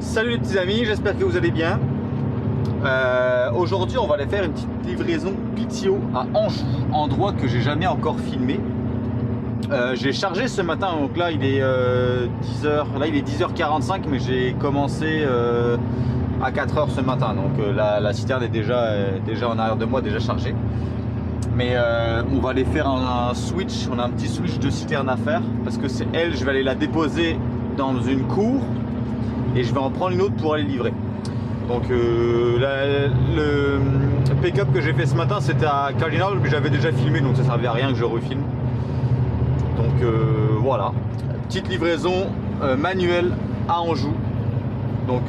Salut les petits amis, j'espère que vous allez bien. Aujourd'hui on va aller faire une petite livraison PTO à Anjou, endroit que j'ai jamais encore filmé. J'ai chargé ce matin, donc là il est 10h, là il est 10h45, mais j'ai commencé à 4h ce matin, donc la citerne est déjà en arrière de moi, déjà chargée. Mais on va aller faire un switch, on a un petit switch de citerne à faire, parce que c'est elle, je vais aller la déposer dans une cour et je vais en prendre une autre pour aller livrer. Donc le pick-up que j'ai fait ce matin c'était à Cardinal, mais j'avais déjà filmé, donc ça servait à rien que je refilme. Donc voilà, petite livraison manuelle à Anjou. Donc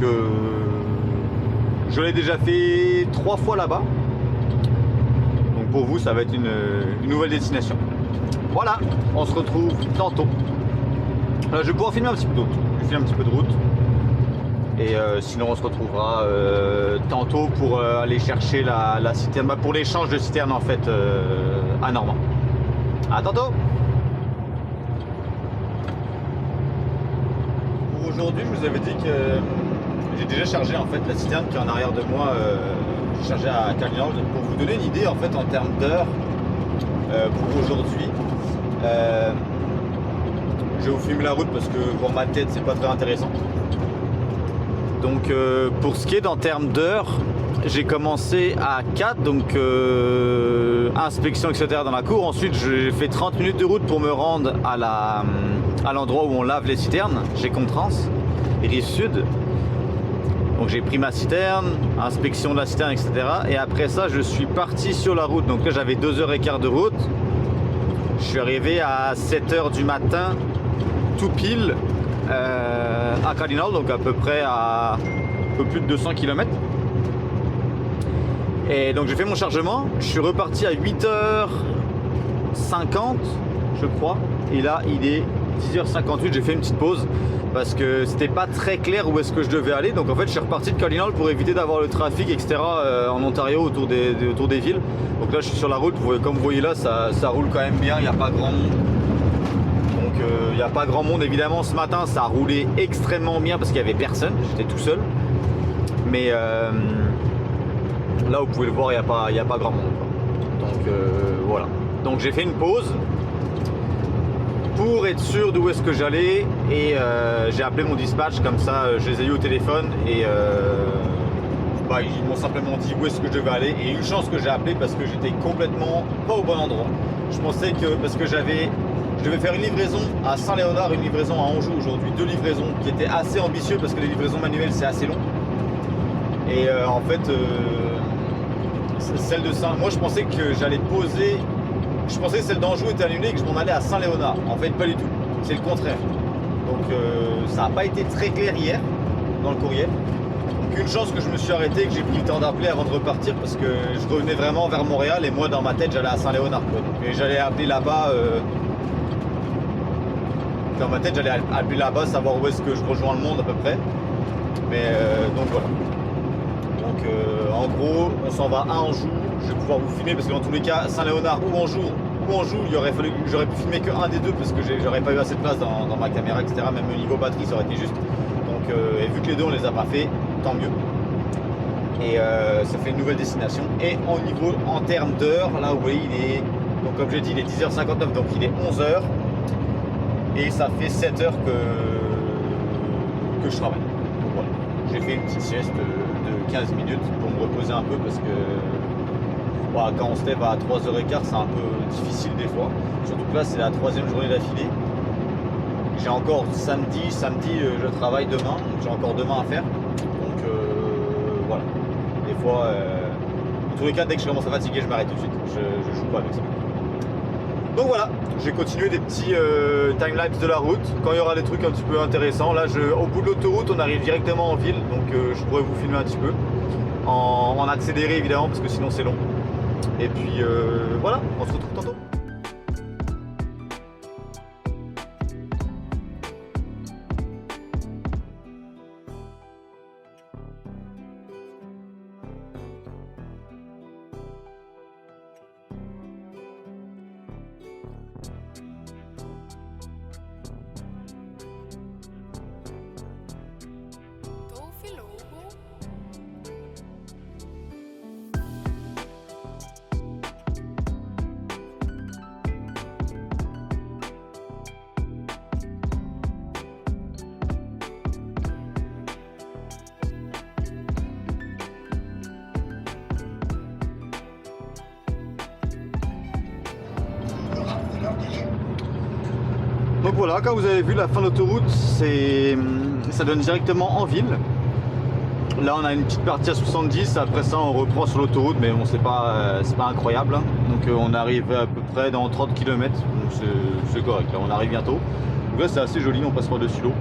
je l'ai déjà fait 3 fois là-bas. Donc pour vous ça va être une nouvelle destination. Voilà, on se retrouve tantôt. Là, je vais pouvoir filmer un petit peu d'autre. Je vais filmer un petit peu de route. Et sinon on se retrouvera tantôt pour aller chercher la citerne, pour l'échange de citerne en fait à Normand. À tantôt. Pour aujourd'hui je vous avais dit que j'ai déjà chargé en fait la citerne qui est en arrière de moi. J'ai chargé à Cardinal pour vous donner une idée en fait en termes d'heures pour aujourd'hui. Je vais vous filmer la route parce que pour ma tête c'est pas très intéressant. Donc pour ce qui est en termes d'heures, j'ai commencé à 4, donc inspection etc dans la cour. Ensuite j'ai fait 30 minutes de route pour me rendre à l'endroit où on lave les citernes, chez Contrans, rive sud. Donc j'ai pris ma citerne, inspection de la citerne etc. Et après ça je suis parti sur la route, donc là j'avais 2h15 de route. Je suis arrivé à 7h du matin, tout pile. À Cardinal, donc à peu près à un peu plus de 200 km. Et donc j'ai fait mon chargement, je suis reparti à 8h50 je crois, et là il est 10h58, j'ai fait une petite pause parce que c'était pas très clair où est-ce que je devais aller, donc en fait je suis reparti de Cardinal pour éviter d'avoir le trafic etc en Ontario autour des villes. Donc là je suis sur la route, comme vous voyez là ça roule quand même bien, il n'y a pas grand monde. Il n'y a pas grand monde évidemment. Ce matin ça a roulé extrêmement bien parce qu'il n'y avait personne, j'étais tout seul. Mais là vous pouvez le voir, il n'y a pas grand monde quoi. Donc voilà. Donc j'ai fait une pause pour être sûr d'où est-ce que j'allais. Et j'ai appelé mon dispatch, comme ça je les ai eu au téléphone. Et ils m'ont simplement dit où est-ce que je devais aller. Et une chance que j'ai appelé parce que j'étais complètement pas au bon endroit. Je pensais que parce que je devais faire une livraison à Saint-Léonard, une livraison à Anjou aujourd'hui, 2 livraisons qui étaient assez ambitieux parce que les livraisons manuelles c'est assez long. Et en fait, celle de Saint, moi je pensais que j'allais poser, je pensais que celle d'Anjou était annulée et que je m'en allais à Saint-Léonard. En fait, pas du tout, c'est le contraire. Donc ça n'a pas été très clair hier dans le courriel. Donc une chance que je me suis arrêté, que j'ai pris le temps d'appeler avant de repartir parce que je revenais vraiment vers Montréal et moi dans ma tête j'allais à Saint-Léonard. Et j'allais appeler là-bas. Dans ma tête j'allais appeler là-bas, savoir où est-ce que je rejoins le monde à peu près. Mais donc voilà. Donc en gros on s'en va à Anjou. Je vais pouvoir vous filmer parce que dans tous les cas Saint-Léonard ou Anjou j'aurais pu filmer que un des deux parce que j'aurais pas eu assez de place dans ma caméra etc. Même au niveau batterie ça aurait été juste. Donc et vu que les deux on les a pas fait, tant mieux. Et ça fait une nouvelle destination. Et en termes d'heures, là vous voyez il est, donc comme j'ai dit il est 10h59, donc il est 11h. Et ça fait 7 heures que je travaille. Donc voilà. J'ai fait une petite sieste de 15 minutes pour me reposer un peu parce que quand on se lève à 3h15 c'est un peu difficile des fois. Surtout que là c'est la 3e journée d'affilée. J'ai encore samedi je travaille demain, donc j'ai encore demain à faire. Donc voilà. Des fois, en tous les cas dès que je commence à fatiguer je m'arrête tout de suite. Je joue pas avec ça. Donc voilà, j'ai continué des petits timelapse de la route. Quand il y aura des trucs un petit peu intéressants, là au bout de l'autoroute on arrive directement en ville, donc je pourrais vous filmer un petit peu en accéléré évidemment parce que sinon c'est long. Et puis voilà, on se retrouve tantôt. Donc voilà, comme vous avez vu, la fin de l'autoroute, ça donne directement en ville. Là on a une petite partie à 70, après ça on reprend sur l'autoroute, mais bon c'est pas incroyable, hein. Donc on arrive à peu près dans 30 km, donc c'est correct, là on arrive bientôt. Donc là c'est assez joli, on passe par-dessus l'eau.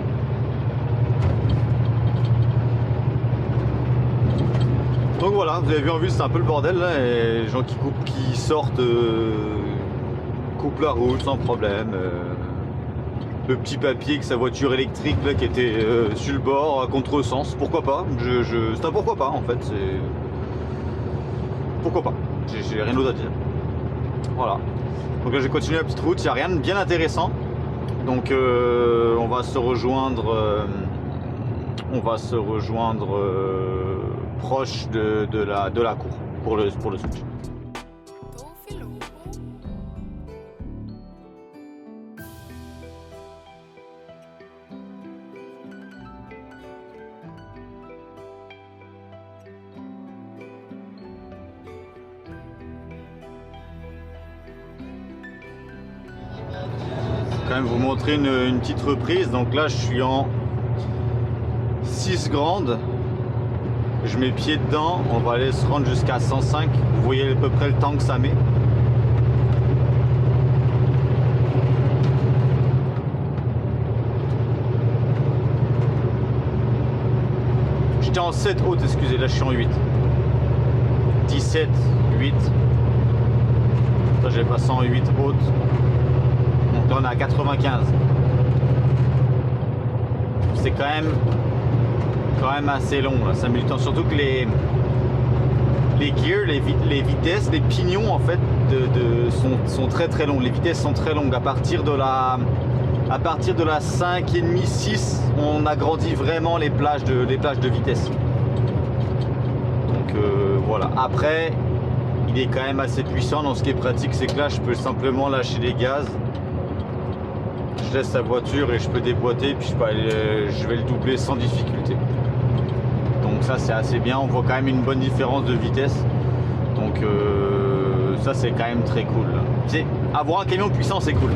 Donc voilà, vous avez vu en ville c'est un peu le bordel là, et les gens qui sortent, coupent la route sans problème. Le petit papier que sa voiture électrique là, qui était sur le bord à contresens, pourquoi pas, c'est un pourquoi pas en fait, c'est pourquoi pas, j'ai rien d'autre à dire. Voilà, donc là j'ai continué la petite route, il n'y a rien de bien intéressant, donc on va se rejoindre proche de la cour pour le switch. Quand même vous montrer une petite reprise. Donc là je suis en 6 grandes, je mets pied dedans, on va aller se rendre jusqu'à 105. Vous voyez à peu près le temps que ça met. J'étais en 7 haute, excusez, là je suis en 8. 17, 8. Là j'ai passé en 8 haute. Donc là on est à 95. C'est quand même assez long là, ça met du temps. Surtout que les gears, les vitesses, les pignons en fait sont très longs. Les vitesses sont très longues. À partir de la 5,5, 6, on agrandit vraiment les plages de vitesse. Donc voilà. Après, il est quand même assez puissant. Donc ce qui est pratique, c'est que là, je peux simplement lâcher les gaz. Je laisse la voiture et je peux déboîter, puis je vais le doubler sans difficulté. Donc ça c'est assez bien, on voit quand même une bonne différence de vitesse. Donc ça c'est quand même très cool. Avoir un camion puissant c'est cool.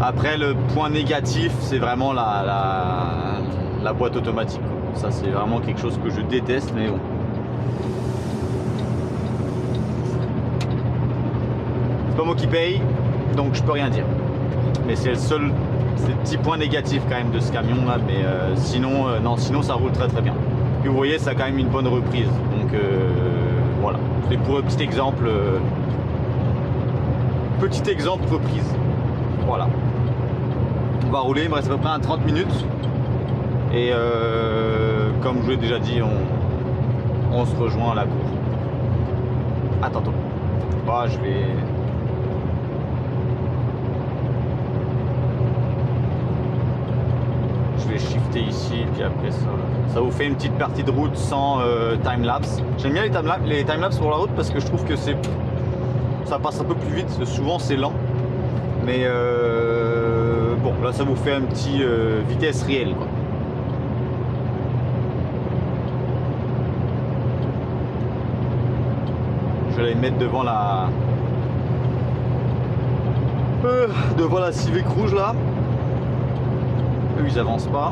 Après le point négatif c'est vraiment la boîte automatique. Ça c'est vraiment quelque chose que je déteste, mais bon. C'est pas moi qui paye, donc je peux rien dire. Mais c'est le petit point négatif quand même de ce camion là, mais sinon ça roule très bien. Puis vous voyez ça a quand même une bonne reprise, donc voilà, c'est pour un petit exemple reprise. Voilà, on va rouler, il me reste à peu près 30 minutes et comme je vous l'ai déjà dit, on se rejoint à la cour. À tantôt. Bah, je vais shifter ici, puis après ça vous fait une petite partie de route sans time-lapse. J'aime bien les time-lapse pour la route parce que je trouve que ça passe un peu plus vite, souvent c'est lent, mais bon là ça vous fait un petit vitesse réelle quoi. Je vais les mettre devant la Civic rouge là. Eux ils avancent pas.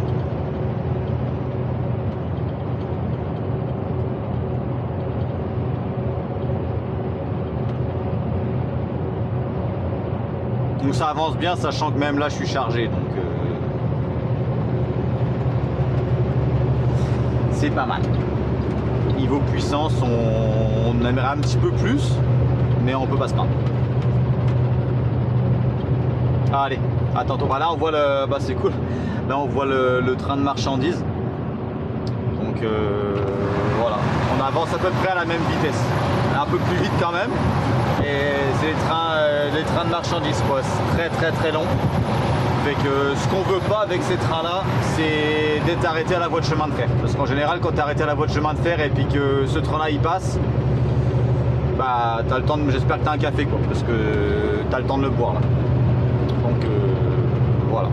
Donc ça avance bien, sachant que même là je suis chargé, donc c'est pas mal. Niveau puissance on aimerait un petit peu plus, mais on peut pas se plaindre. Allez, à tantôt. Bah là on voit c'est cool. Là on voit le train de marchandises. Donc voilà, on avance à peu près à la même vitesse, un peu plus vite quand même. Et c'est les trains de marchandises quoi, c'est très long. Fait que ce qu'on veut pas avec ces trains là, c'est d'être arrêté à la voie de chemin de fer. Parce qu'en général quand tu es arrêté à la voie de chemin de fer et puis que ce train là il passe, bah t'as le temps j'espère que t'as un café quoi, parce que t'as le temps de le boire là. Donc voilà.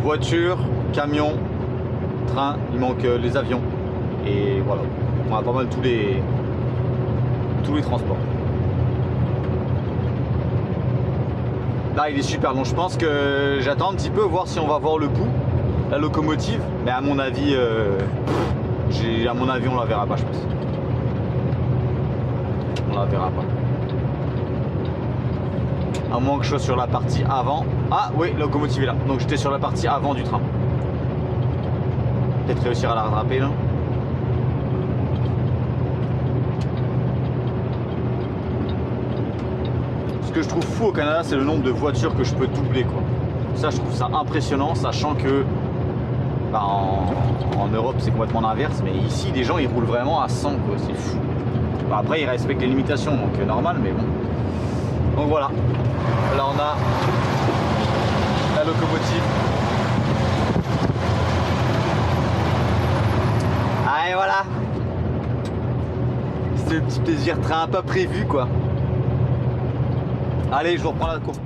Voiture, camion, train, il manque les avions. Et voilà, on a pas mal tous les transports. Là il est super, donc je pense que j'attends un petit peu voir si on va voir le bout, la locomotive, mais à mon avis on la verra pas, je pense. On la verra pas. À moins que je sois sur la partie avant. Ah oui, la locomotive est là. Donc j'étais sur la partie avant du train. Peut-être réussir à la rattraper là. Ce que je trouve fou au Canada, c'est le nombre de voitures que je peux doubler, quoi. Ça, je trouve ça impressionnant, sachant que bah, en Europe c'est complètement l'inverse, mais ici les gens ils roulent vraiment à 100, quoi. C'est fou. Bah, après ils respectent les limitations, donc normal, mais bon. Donc voilà. Là on a la locomotive. Ah et voilà. C'est le petit plaisir train pas prévu, quoi. Allez, je vous reprends la course.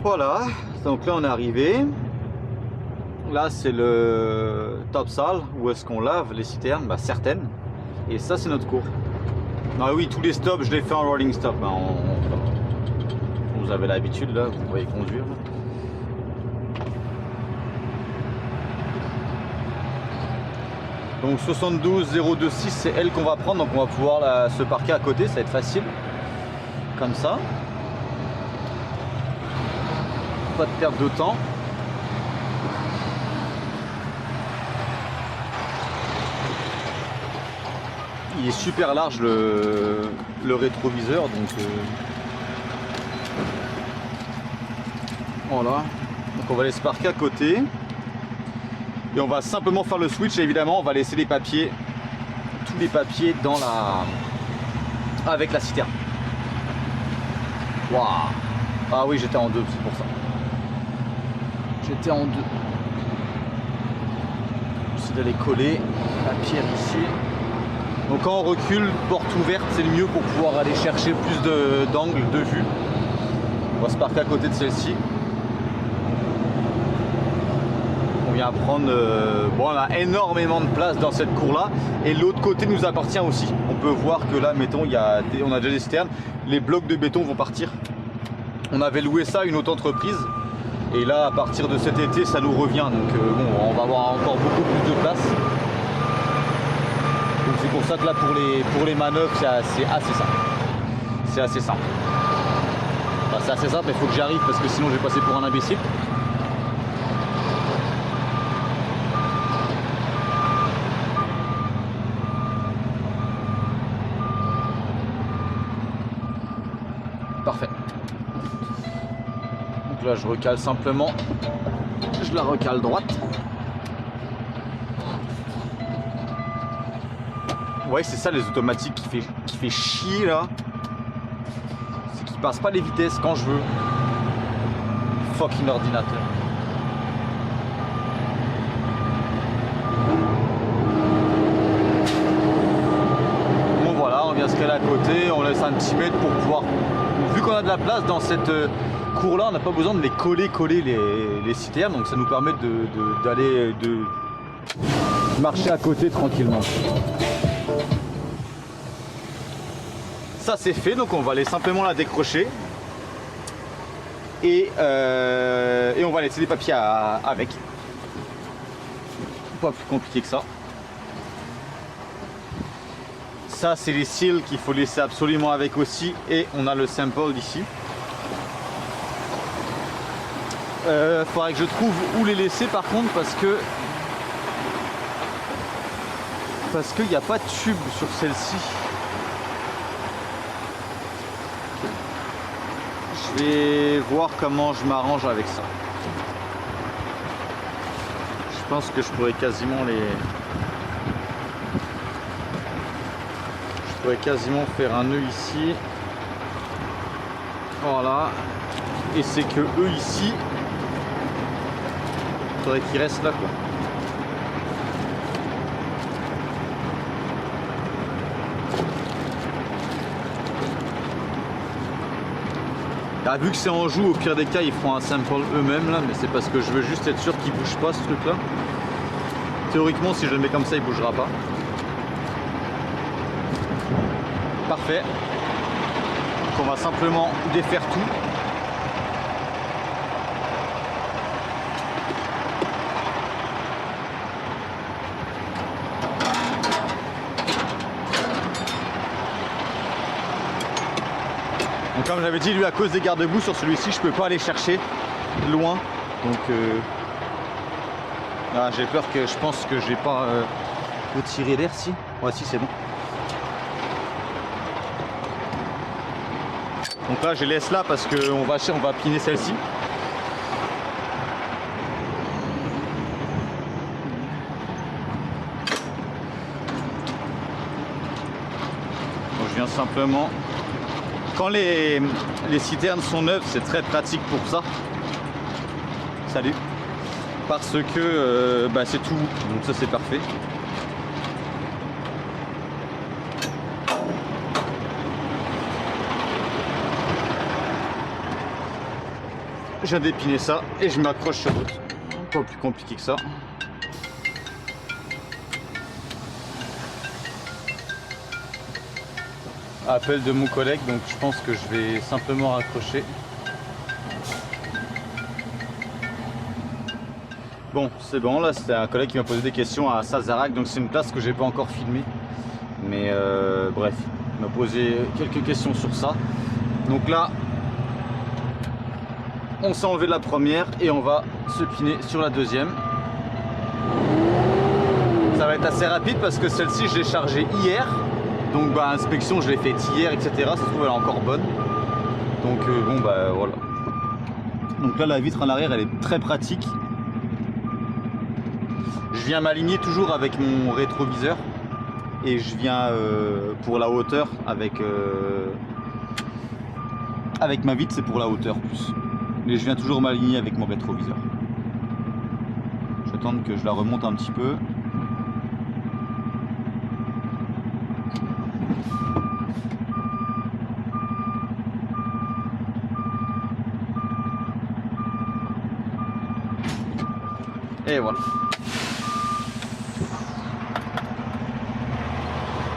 Voilà, donc là on est arrivé. Là c'est le top salle où est-ce qu'on lave les citernes, bah, certaines. Et ça c'est notre cours. Ah oui, tous les stops je les fais en rolling stop. Hein. Vous avez l'habitude là, vous voyez conduire. Là. Donc 72 026 c'est elle qu'on va prendre, donc on va pouvoir se parquer à côté, ça va être facile. Comme ça. Pas de perte de temps. Il est super large le rétroviseur, donc voilà. Donc on va aller se parquer à côté et on va simplement faire le switch. Et évidemment on va laisser les papiers, tous les papiers dans avec la citerne. Waouh. Ah oui, j'étais en deux, c'est pour ça. J'étais en deux. J'essaie d'aller coller la pierre ici. Donc quand on recule, porte ouverte, c'est le mieux pour pouvoir aller chercher plus d'angles de vue. On va se parquer à côté de celle-ci. On vient prendre... bon, on a énormément de place dans cette cour-là. Et l'autre côté nous appartient aussi. On peut voir que là, mettons, on a déjà des citernes. Les blocs de béton vont partir. On avait loué ça à une autre entreprise. Et là, à partir de cet été, ça nous revient. Donc bon, on va avoir encore beaucoup plus de place. Donc c'est pour ça que là, pour les manœuvres, c'est assez simple. C'est assez simple. Enfin, c'est assez simple, mais il faut que j'arrive parce que sinon je vais passer pour un imbécile. Parfait. Donc là, je recale simplement. Je la recale droite. Ouais, c'est ça les automatiques qui fait chier là. C'est qu'ils passent pas les vitesses quand je veux. Fucking ordinateur. Bon voilà, on vient se caler à côté, on laisse un petit mètre pour pouvoir. Vu qu'on a de la place dans cette cour là, on n'a pas besoin de les coller les citernes, donc ça nous permet d'aller marcher à côté tranquillement. Ça c'est fait, donc on va aller simplement la décrocher et on va laisser les papiers avec. Pas plus compliqué que ça. Ça c'est les cils qu'il faut laisser absolument avec aussi, et on a le sample ici. Faudrait que je trouve où les laisser par contre parce qu'il n'y a pas de tube sur celle-ci. Je vais voir comment je m'arrange avec ça. Je pense que je pourrais quasiment pourrais quasiment faire un nœud ici. Voilà. Et c'est que eux ici, il faudrait qu'ils restent là quoi. Ah, vu que c'est en joue, au pire des cas ils feront un sample eux-mêmes là, mais c'est parce que je veux juste être sûr qu'ils ne bougent pas ce truc là. Théoriquement si je le mets comme ça il ne bougera pas. Parfait. Donc on va simplement défaire tout. Donc comme j'avais dit, lui à cause des garde-boue sur celui-ci je peux pas aller chercher loin. Donc ah, j'ai peur que je pense que je vais pas retirer l'air si. Ouais si c'est bon. Donc là je les laisse là parce qu'on va piner celle-ci. Donc je viens simplement. Quand les citernes sont neuves, c'est très pratique pour ça. Salut. Parce que bah, c'est tout. Donc ça c'est parfait. Je viens d'épiner ça et je m'accroche sur l'autre. Pas plus compliqué que ça. Appel de mon collègue, donc je pense que je vais simplement raccrocher. Bon, c'est bon, là c'était un collègue qui m'a posé des questions à Sazerac, donc c'est une place que j'ai pas encore filmée. Mais bref, il m'a posé quelques questions sur ça. Donc là, on s'est enlevé de la première et on va se piner sur la deuxième. Ça va être assez rapide parce que celle-ci je l'ai chargée hier. Donc bah inspection je l'ai faite hier, etc. Ça se trouve elle est encore bonne. Donc bon bah voilà. Donc là la vitre en arrière elle est très pratique. Je viens m'aligner toujours avec mon rétroviseur. Et je viens pour la hauteur avec ma vitre c'est pour la hauteur plus. Mais je viens toujours m'aligner avec mon rétroviseur. J'attends que je la remonte un petit peu. Et voilà.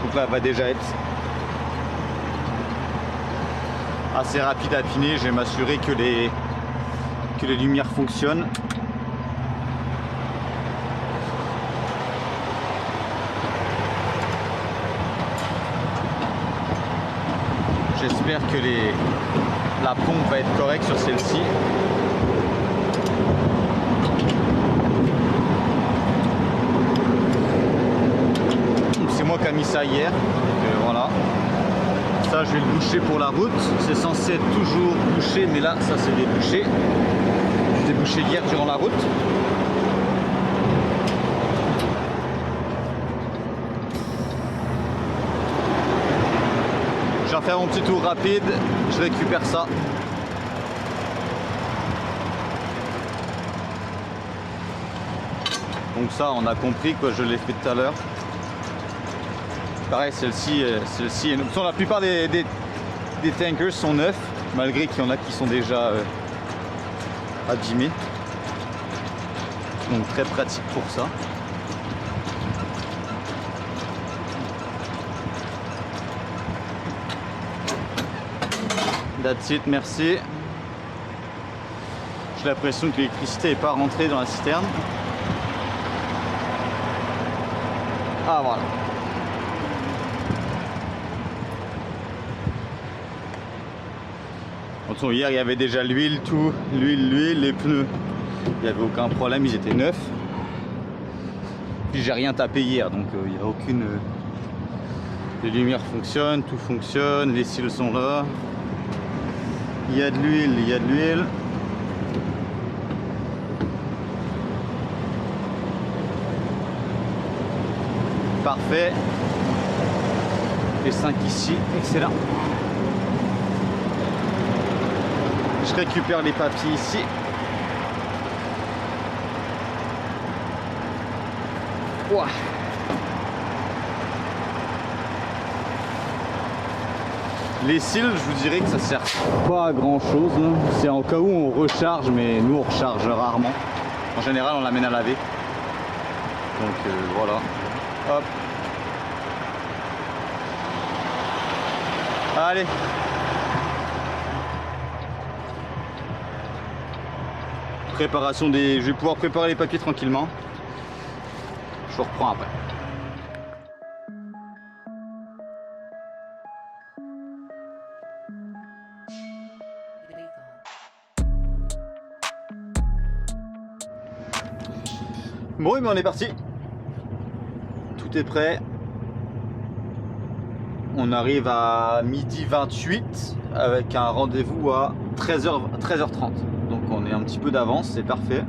Donc là elle va déjà être assez rapide à piner. Je vais m'assurer que les lumières fonctionnent. J'espère que la pompe va être correcte sur celle-ci. C'est moi qui ai mis ça hier. Donc, voilà. Ça je vais le boucher pour la route. C'est censé être toujours bouché, mais là ça c'est débouché. Je l'ai bouché hier durant la route. Je vais faire mon petit tour rapide, je récupère ça. Donc ça on a compris quoi, je l'ai fait tout à l'heure. Pareil celle-ci la plupart des tankers sont neufs, malgré qu'il y en a qui sont déjà abîmés. Donc très pratique pour ça. That's it, merci. J'ai l'impression que l'électricité n'est pas rentrée dans la citerne. Ah voilà. Attention, hier il y avait déjà l'huile, tout, l'huile, les pneus. Il n'y avait aucun problème, ils étaient neufs. Puis j'ai rien tapé hier, donc il n'y a aucune. Les lumières fonctionnent, tout fonctionne, les cils sont là. Il y a de l'huile, il y a de l'huile. Parfait. Les 5 ici, excellent. Je récupère les papiers ici. Ouah. Les cils, je vous dirais que ça sert pas à grand chose. C'est en cas où on recharge, mais nous on recharge rarement. En général, on l'amène à laver. Donc voilà. Hop. Allez. Préparation des... Je vais pouvoir préparer les papiers tranquillement. Je reprends après. Bon, mais on est parti. Tout est prêt. On arrive à 12h28 avec un rendez-vous à 13h30. Donc on est un petit peu d'avance, c'est parfait.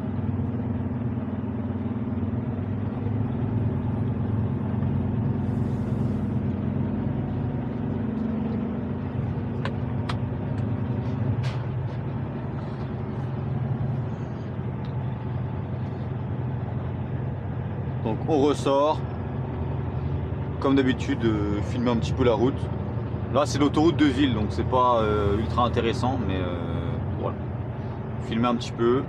Donc on ressort. Comme d'habitude, filmer un petit peu la route. Là c'est l'autoroute de ville, donc c'est pas ultra intéressant, mais voilà. Filmer un petit peu.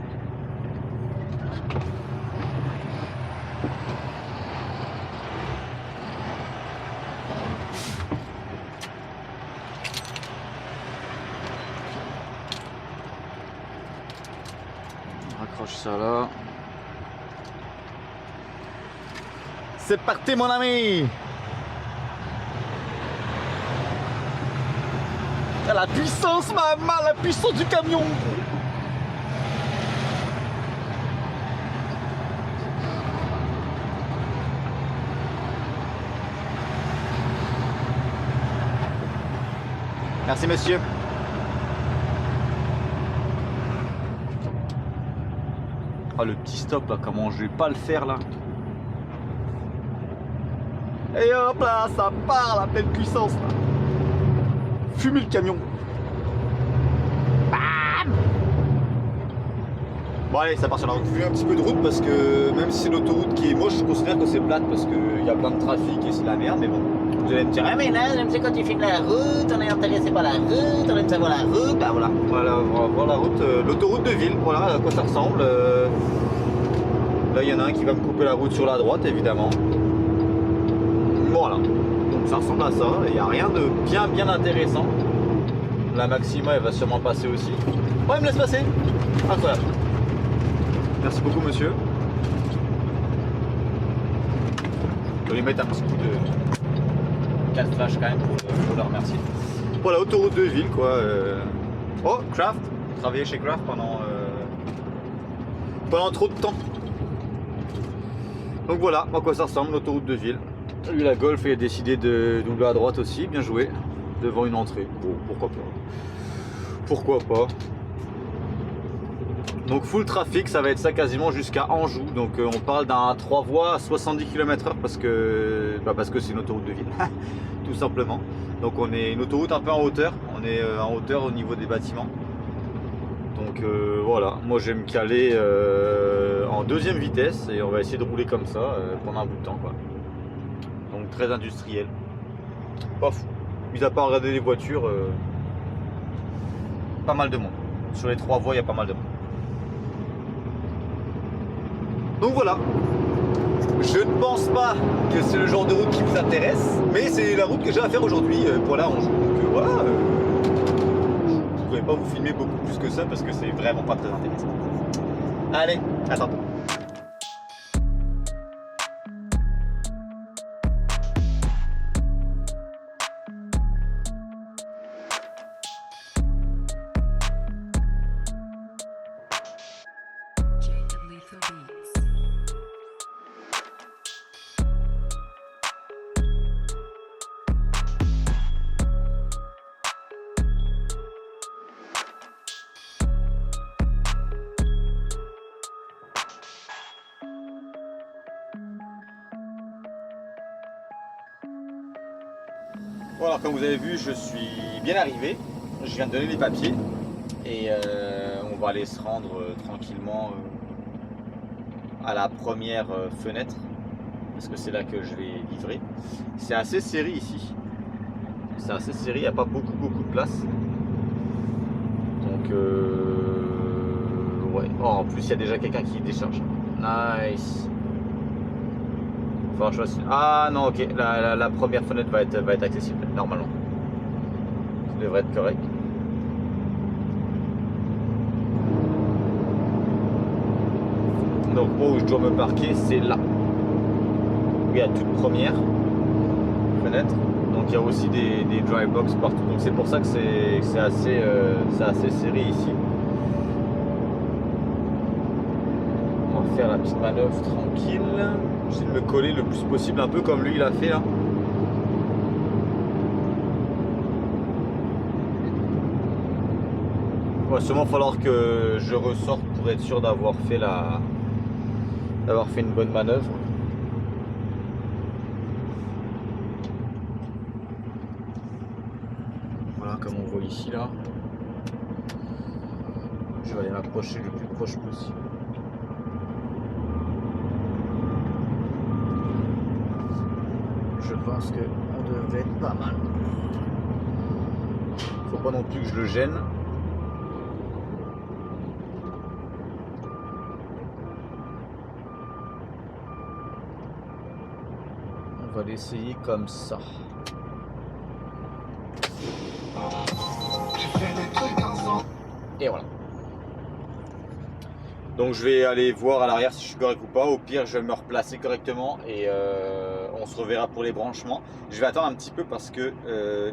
On raccroche ça là. C'est parti mon ami! La puissance, maman, la puissance du camion! Merci monsieur. Ah le petit stop là, comment je vais pas le faire là? Et hop là, ça part à pleine puissance là. Fumer le camion. Bam. Bon allez, ça part sur la route. Je fais un petit peu de route parce que même si c'est l'autoroute qui est moche, je considère que c'est plate parce qu'il y a plein de trafic et c'est la merde, mais bon. Vous allez me dire, ah mais là, j'aime quand tu filmes la route, on est intéressé par la route, on aime savoir la route. Bah voilà, on va voir la route, l'autoroute de ville, voilà à quoi ça ressemble. Là il y en a un qui va me couper la route sur la droite évidemment. Voilà, donc ça ressemble à ça, il n'y a rien de bien intéressant. La Maxima elle va sûrement passer aussi. Oh il me laisse passer. Incroyable. Merci beaucoup monsieur. Je vais lui mettre un petit coup de 4 flash quand même pour le remercier. Voilà, autoroute de ville quoi. Oh, Craft, travailler chez Craft pendant trop de temps. Donc voilà à quoi ça ressemble l'autoroute de ville. Lui la Golf il a décidé de doubler à droite aussi, bien joué, devant une entrée. Bon, pourquoi pas. Pourquoi pas. Donc full trafic, ça va être ça quasiment jusqu'à Anjou. Donc on parle d'un 3 voies à 70 km/h parce que c'est une autoroute de ville, tout simplement. Donc on est une autoroute un peu en hauteur, on est en hauteur au niveau des bâtiments. Donc voilà, moi je vais me caler en deuxième vitesse et on va essayer de rouler comme ça pendant un bout de temps quoi. Donc très industriel. Pas fou. Mis à part regarder les voitures, pas mal de monde. Sur les 3 voies, il y a pas mal de monde. Donc voilà. Je ne pense pas que c'est le genre de route qui vous intéresse, mais c'est la route que j'ai à faire aujourd'hui pour la Anjou. Donc voilà. Je ne pourrais pas vous filmer beaucoup plus que ça parce que c'est vraiment pas très intéressant. Allez, à tantôt. Bon, alors comme vous avez vu, je suis bien arrivé. Je viens de donner les papiers et on va aller se rendre tranquillement à la première fenêtre parce que c'est là que je vais livrer. C'est assez serré ici. C'est assez serré, il n'y a pas beaucoup de place. Donc ouais. Oh, en plus il y a déjà quelqu'un qui décharge. Nice. Enfin, ah non, ok, la première fenêtre va être accessible normalement. Ça devrait être correct. Donc moi où je dois me parquer, c'est là. Il y a toute première fenêtre. Donc il y a aussi des dry box partout. Donc c'est pour ça que c'est assez serré ici. On va faire la petite manœuvre tranquille. J'essaie de me coller le plus possible, un peu comme lui il a fait là. Il va sûrement falloir que je ressorte pour être sûr d'avoir fait une bonne manœuvre. Voilà, comme on voit ici là. Je vais aller m'approcher le plus proche possible. Je pense qu'on devrait être pas mal. Faut pas non plus que je le gêne. On va l'essayer comme ça. Et voilà. Donc je vais aller voir à l'arrière si je suis correct ou pas. Au pire, je vais me replacer correctement et on se reverra pour les branchements. Je vais attendre un petit peu parce que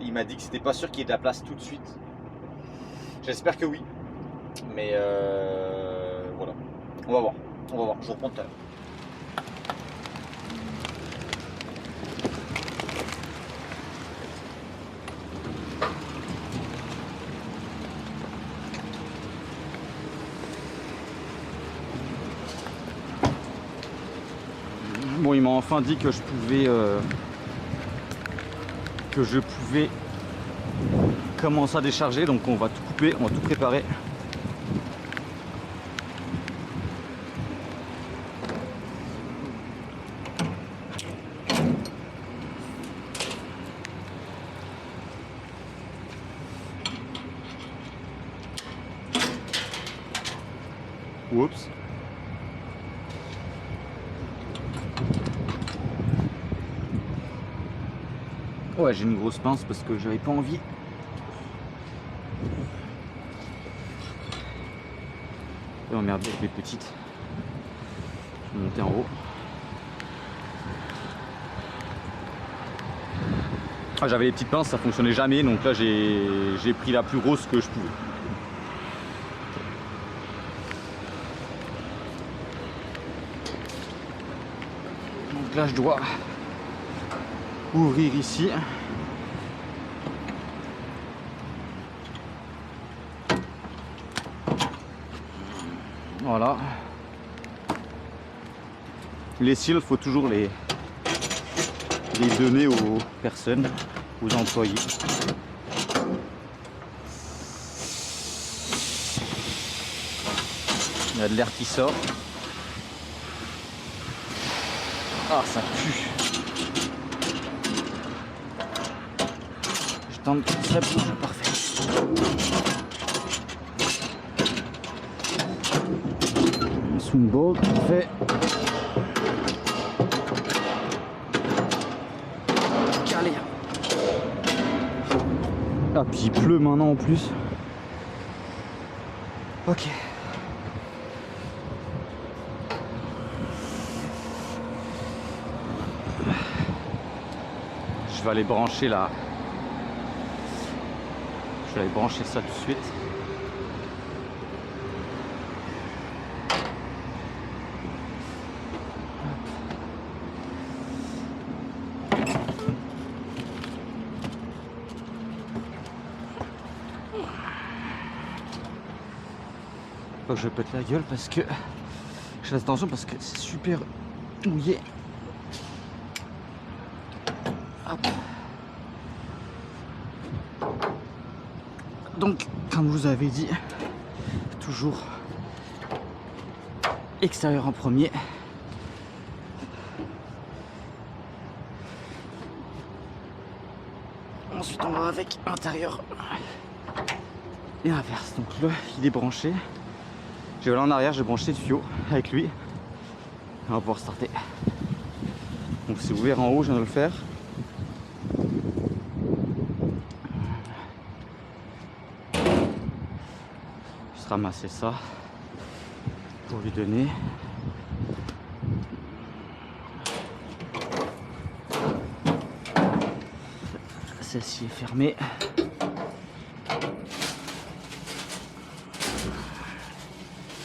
il m'a dit que c'était pas sûr qu'il y ait de la place tout de suite. J'espère que oui. Mais voilà. On va voir. On va voir. Je reprends tout à l'heure. Bon, il m'a enfin dit que je pouvais commencer à décharger, donc on va tout couper, on va tout préparer. Oups. Ouais, j'ai une grosse pince parce que j'avais pas envie. Et emmerder avec les petites. Je vais monter en haut. Ah, j'avais les petites pinces, ça fonctionnait jamais, donc là j'ai pris la plus grosse que je pouvais. Donc là je dois ouvrir ici. Voilà. Les cils, il faut toujours les donner aux personnes, aux employés. Il y a de l'air qui sort. Ah, ça pue. Je tente que ça bouge, parfait. Swingboard, parfait. Calé. Ah, puis il pleut maintenant en plus. Ok. Je vais aller brancher là. Je vais aller brancher ça tout de suite. Faut que je pète la gueule parce que je fasse attention parce que c'est super mouillé. Hop. Donc, comme vous avez dit, toujours extérieur en premier. Ensuite, on va avec intérieur et inverse. Donc là, il est branché. Je vais aller en arrière, j'ai branché le tuyau avec lui. On va pouvoir starter. Donc c'est ouvert en haut, je viens de le faire. Juste ramasser ça pour lui donner. Celle-ci est fermée.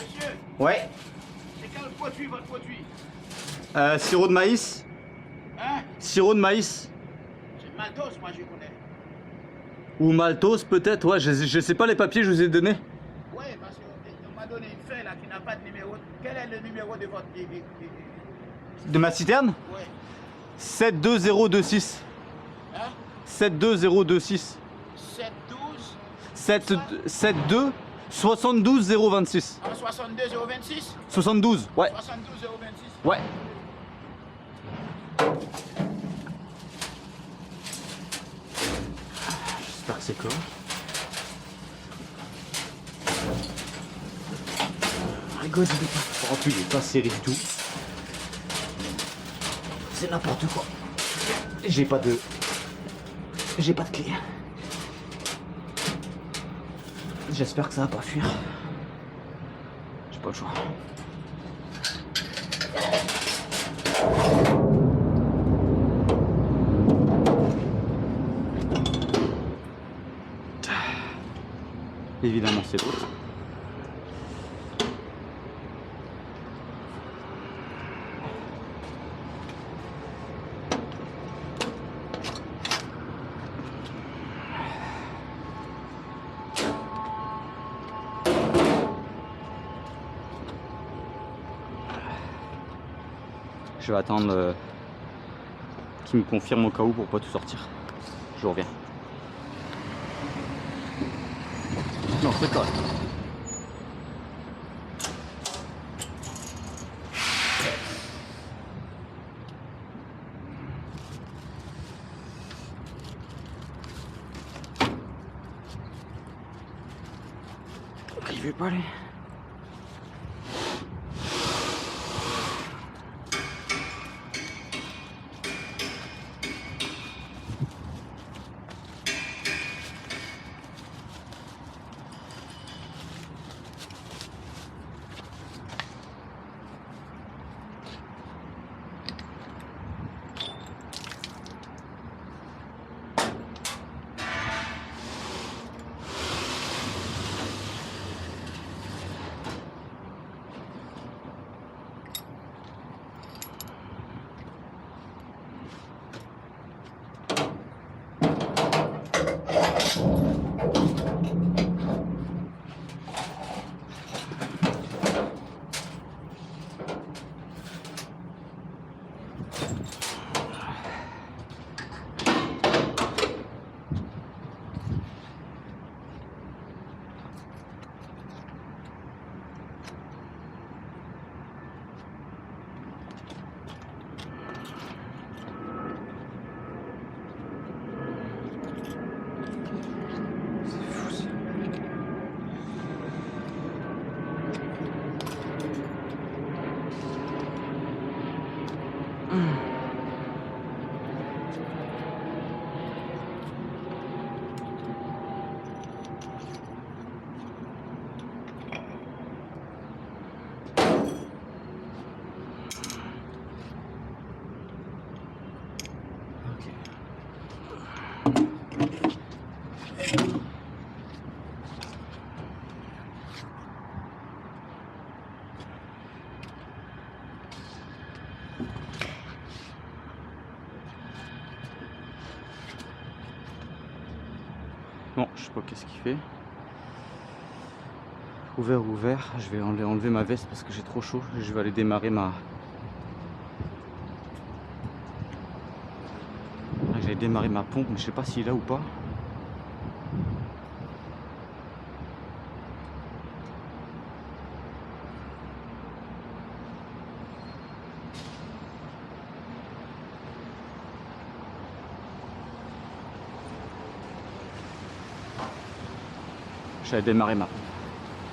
Monsieur, Ouais. c'est quel produit votre produit? Sirop de maïs. Hein? Sirop de maïs. C'est Maltos, moi je connais. Ou maltose peut-être, ouais, je sais pas les papiers, je vous ai donné. Oui, parce qu'on m'a donné une feuille là qui n'a pas de numéro. Quel est le numéro de votre... De ma citerne Ouais. 72026. Hein? 72026. 712 72 72 026. 62 026 72, ouais. 72 026. Ouais. J'espère que c'est correct. Rigole, il est pas. Oh, il est pas serré du tout. C'est n'importe quoi. J'ai pas de clé. J'espère que ça va pas fuir. J'ai pas le choix. Évidemment, c'est l'autre. Je vais attendre qu'il me confirme au cas où pour pas tout sortir. Je reviens. Non, c'est correct. Il veut pas aller. Bon, je sais pas qu'est-ce qu'il fait. Ouvert. Je vais enlever ma veste parce que j'ai trop chaud. Je vais aller démarrer J'allais démarrer ma pompe, mais je sais pas s'il est là ou pas. Je vais démarrer ma pompe.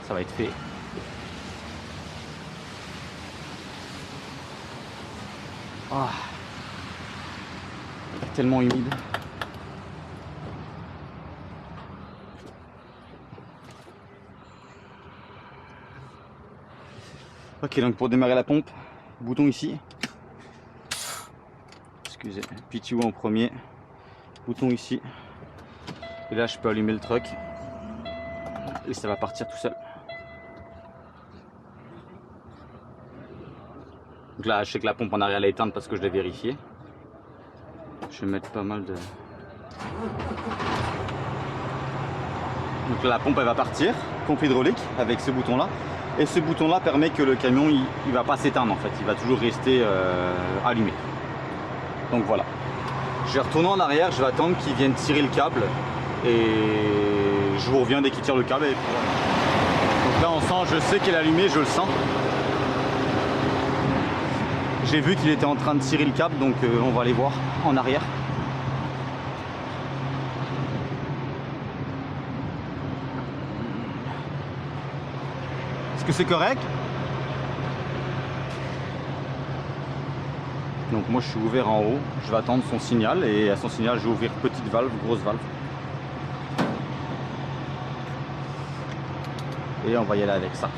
Ça va être fait. Ah. Tellement humide. Ok, donc pour démarrer la pompe, bouton ici. Excusez, PTO en premier. Bouton ici. Et là, je peux allumer le truck. Et ça va partir tout seul. Donc là, je sais que la pompe en arrière elle est éteinte parce que je l'ai vérifié. Je vais mettre pas mal de... Donc là, la pompe elle va partir, pompe hydraulique avec ce bouton là. Et ce bouton là permet que le camion il va pas s'éteindre en fait, il va toujours rester allumé. Donc voilà. Je vais retourner en arrière, je vais attendre qu'il vienne tirer le câble. Et je vous reviens dès qu'il tire le câble. Donc là on sent, je sais qu'il est allumé, je le sens. J'ai vu qu'il était en train de tirer le câble, donc on va aller voir en arrière. Est-ce que c'est correct? Donc moi je suis ouvert en haut, je vais attendre son signal et à son signal je vais ouvrir petite valve, grosse valve. Et on va y aller avec ça.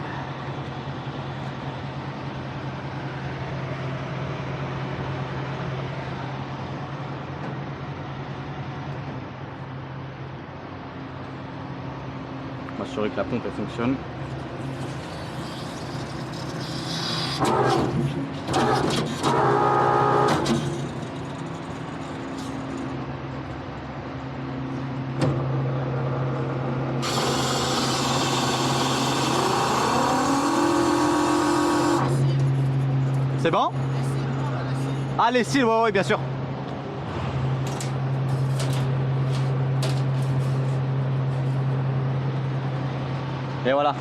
M'assurer que la pompe elle fonctionne. C'est bon? Ah les cils, ouais, bien sûr. Et voilà.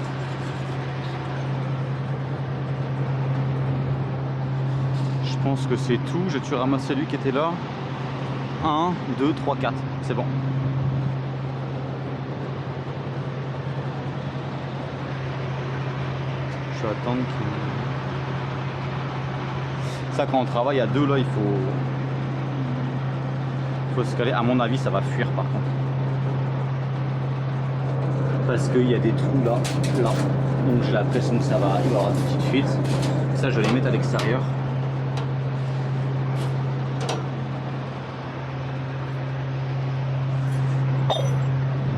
Je pense que c'est tout. J'ai dû ramasser lui qui était là. 1, 2, 3, 4. C'est bon. Je vais attendre qu'il... Ça, quand on travaille à deux, là, il faut se caler. À mon avis, ça va fuir par contre. Parce qu'il y a des trous là, là. Donc j'ai l'impression que ça va, il y aura des petites fuites. Ça, je vais les mettre à l'extérieur.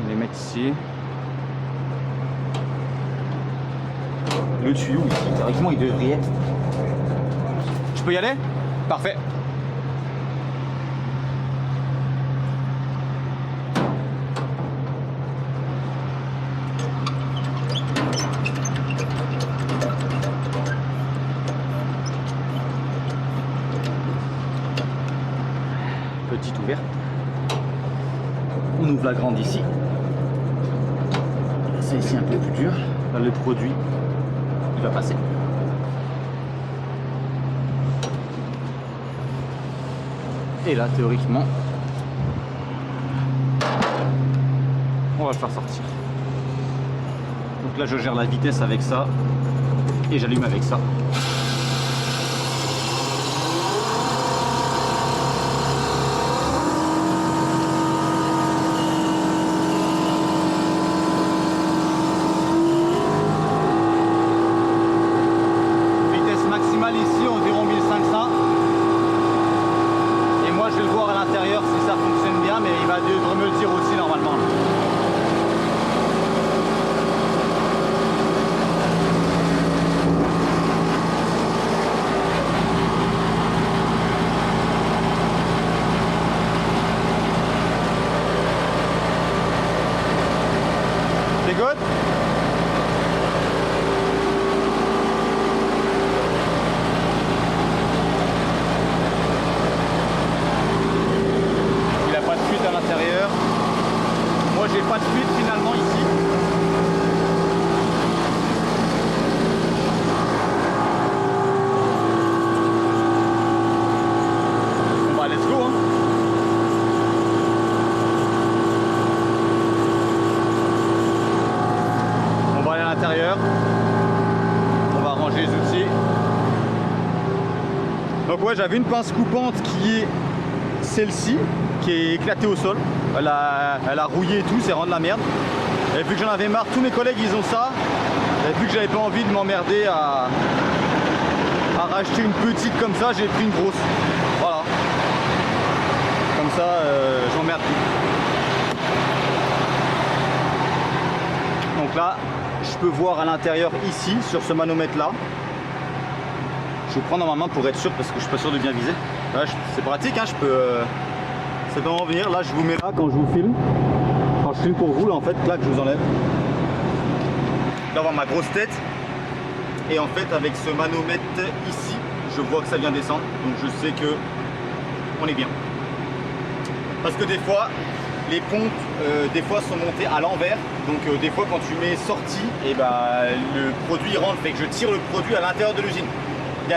Les mettre ici. Le tuyau, ici, théoriquement, il devrait être... Je peux y aller? Parfait. Petite ouverte. On ouvre la grande ici. C'est ici un peu plus dur. Là, le produit, il va passer. Et là, théoriquement, on va le faire sortir. Donc là, je gère la vitesse avec ça et j'allume avec ça. Vitesse maximale ici, environ 1500. Je vais le voir à l'intérieur si ça fonctionne bien, mais il va devrait me le dire aussi normalement. C'est good? Moi j'ai pas de fuite finalement ici. Bon bah let's go hein. Donc ouais, j'avais une pince coupante qui est celle-ci, qui est éclatée au sol. Elle a rouillé et tout, c'est vraiment de la merde. Et vu que j'en avais marre, tous mes collègues ils ont ça. Et vu que j'avais pas envie de m'emmerder à racheter une petite comme ça, j'ai pris une grosse. Voilà. Comme ça, je m'emmerde plus. Donc là, je peux voir à l'intérieur ici, sur ce manomètre là. Je vais prendre dans ma main pour être sûr parce que je suis pas sûr de bien viser. C'est pratique, hein, je peux. Ça peut en venir. Là, je vous mets là quand je vous filme. Quand je filme pour vous, là en fait, là que je vous enlève. Là, on voit ma grosse tête. Et en fait, avec ce manomètre ici, je vois que ça vient descendre. Donc je sais que on est bien. Parce que des fois, les pompes des fois sont montées à l'envers. Donc des fois quand tu mets sortie, et bah, le produit rentre. Fait que je tire le produit à l'intérieur de l'usine. Il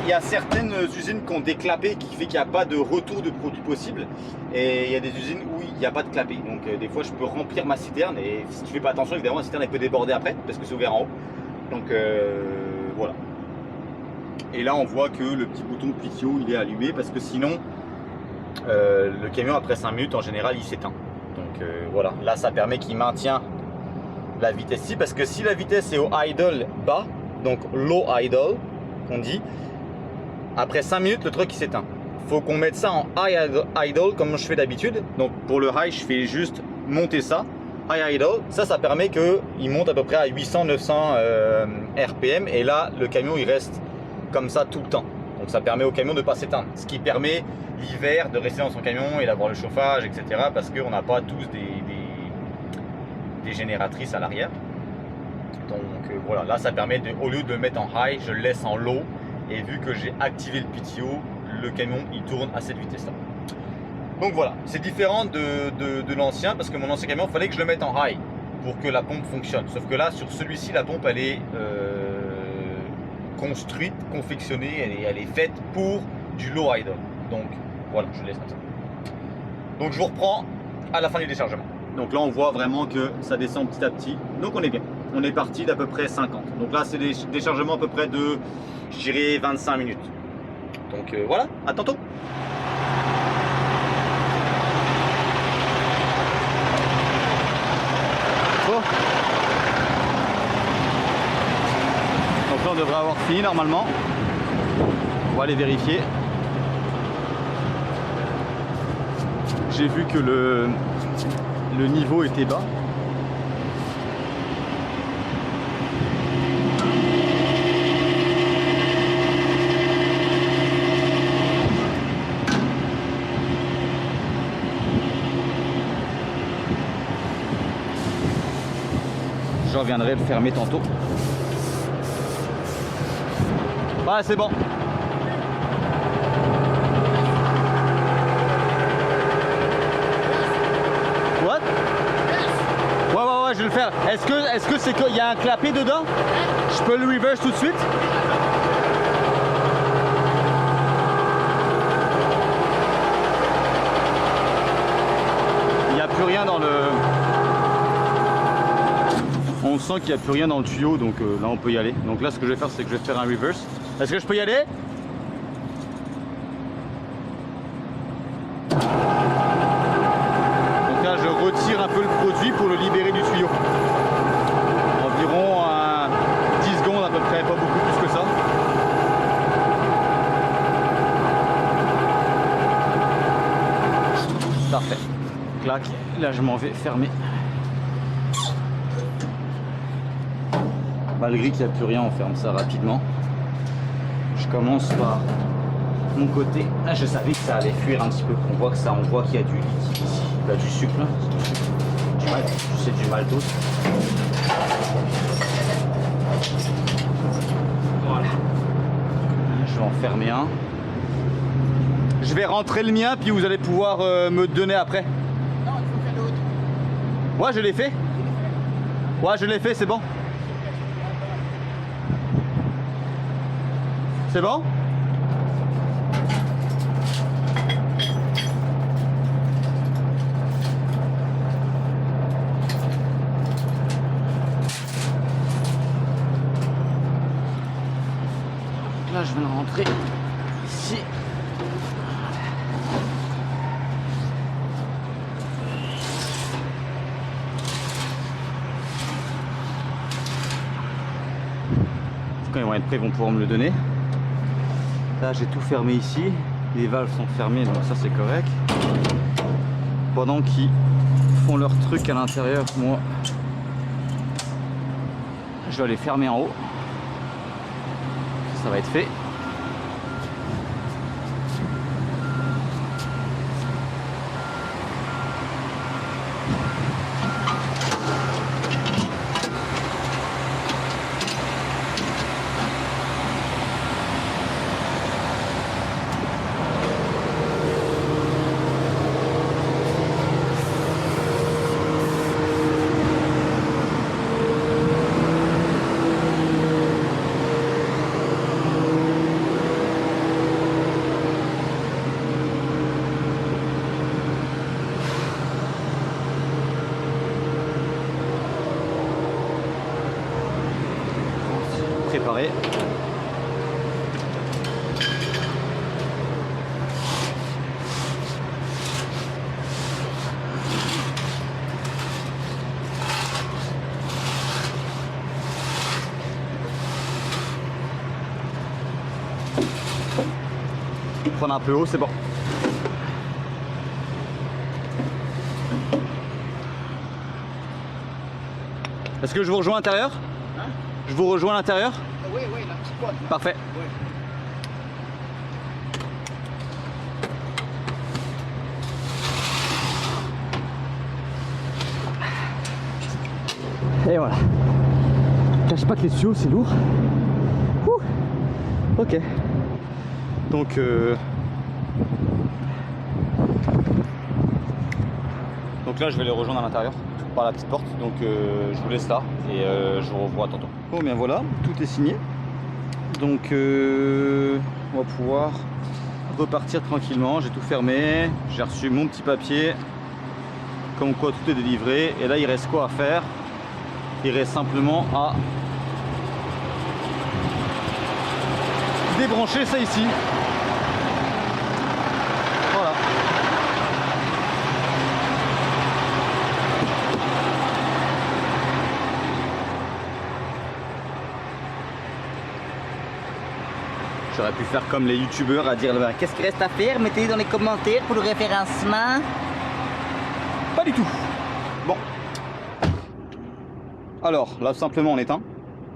y a certaines usines qui ont des clapets qui fait qu'il n'y a pas de retour de produit possible. Et il y a des usines où il n'y a pas de clapet. Donc des fois je peux remplir ma citerne. Et si tu fais pas attention, évidemment la citerne elle peut déborder après parce que c'est ouvert en haut. Donc voilà. Et là on voit que le petit bouton PTO il est allumé parce que sinon le camion après 5 minutes en général il s'éteint. Donc voilà, là ça permet qu'il maintient la vitesse ici parce que si la vitesse est au idle bas, donc low idle qu'on dit, après 5 minutes le truc il s'éteint. Faut qu'on mette ça en high idle comme je fais d'habitude. Donc pour le high je fais juste monter ça. High idle, ça permet qu'il monte à peu près à 800-900 RPM et là le camion il reste comme ça tout le temps. Donc ça permet au camion de ne pas s'éteindre. Ce qui permet l'hiver de rester dans son camion et d'avoir le chauffage, etc. Parce qu'on n'a pas tous des génératrices à l'arrière. Donc voilà, là ça permet de, au lieu de le mettre en high, je le laisse en low. Et vu que j'ai activé le PTO, le camion il tourne à cette vitesse là. Donc voilà, c'est différent de l'ancien parce que mon ancien camion, il fallait que je le mette en high pour que la pompe fonctionne. Sauf que là, sur celui-ci, la pompe, elle est construite, confectionnée, elle est faite pour du low idle. Donc voilà, je laisse comme ça. Donc je vous reprends à la fin du déchargement. Donc là, on voit vraiment que ça descend petit à petit. Donc on est bien. On est parti d'à peu près 50. Donc là, c'est des déchargements à peu près de, je dirais, 25 minutes. Donc voilà, à tantôt. Donc là on devrait avoir fini normalement. On va aller vérifier. J'ai vu que le niveau était bas. Je reviendrai le fermer tantôt. Ouais, c'est bon. What? Ouais, je vais le faire. Est-ce que c'est qu'il y a un clapet dedans? Je peux le reverse tout de suite? Il n'y a plus rien dans le... On sent qu'il n'y a plus rien dans le tuyau, donc là on peut y aller. Donc là ce que je vais faire, c'est que je vais faire un reverse. Est-ce que je peux y aller? Donc là je retire un peu le produit pour le libérer du tuyau. Environ 10 secondes à peu près, pas beaucoup plus que ça. Parfait. Clac, là je m'en vais fermer. Malgré qu'il n'y a plus rien, on ferme ça rapidement. Je commence par mon côté. Là, je savais que ça allait fuir un petit peu. On voit qu'il y a du liquide ici. Il y a du sucre là. C'est du maltose. Voilà. Je vais en fermer un. Je vais rentrer le mien, puis vous allez pouvoir me donner après. Non, il faut faire l'autre. Ouais, je l'ai fait. Ouais, je l'ai fait, c'est bon. C'est bon? Là, je viens de rentrer quand ils vont être prêts, ils vont pouvoir me le donner. Là j'ai tout fermé ici, les valves sont fermées donc ça c'est correct. Pendant qu'ils font leur truc à l'intérieur, moi je vais les fermer en haut. Ça va être fait. Préparé. Prendre un peu haut, c'est bon. Est-ce que je vous rejoins à l'intérieur? Hein? Je vous rejoins à l'intérieur? Oui, oui, la petite porte. Là. Parfait. Oui. Et voilà. Cache pas que les tuyaux c'est lourd. Ouh. Ok. Donc là je vais les rejoindre à l'intérieur par la petite porte. Donc je vous laisse là et je vous revois tantôt. Bon bien voilà, tout est signé. Donc on va pouvoir repartir tranquillement. J'ai tout fermé, j'ai reçu mon petit papier comme quoi tout est délivré. Et là il reste quoi à faire? Il reste simplement à débrancher ça ici. Voilà. J'aurais pu faire comme les youtubeurs à dire qu'est-ce qu'il reste à faire, mettez dans les commentaires pour le référencement. Pas du tout. Bon. Alors là simplement on éteint.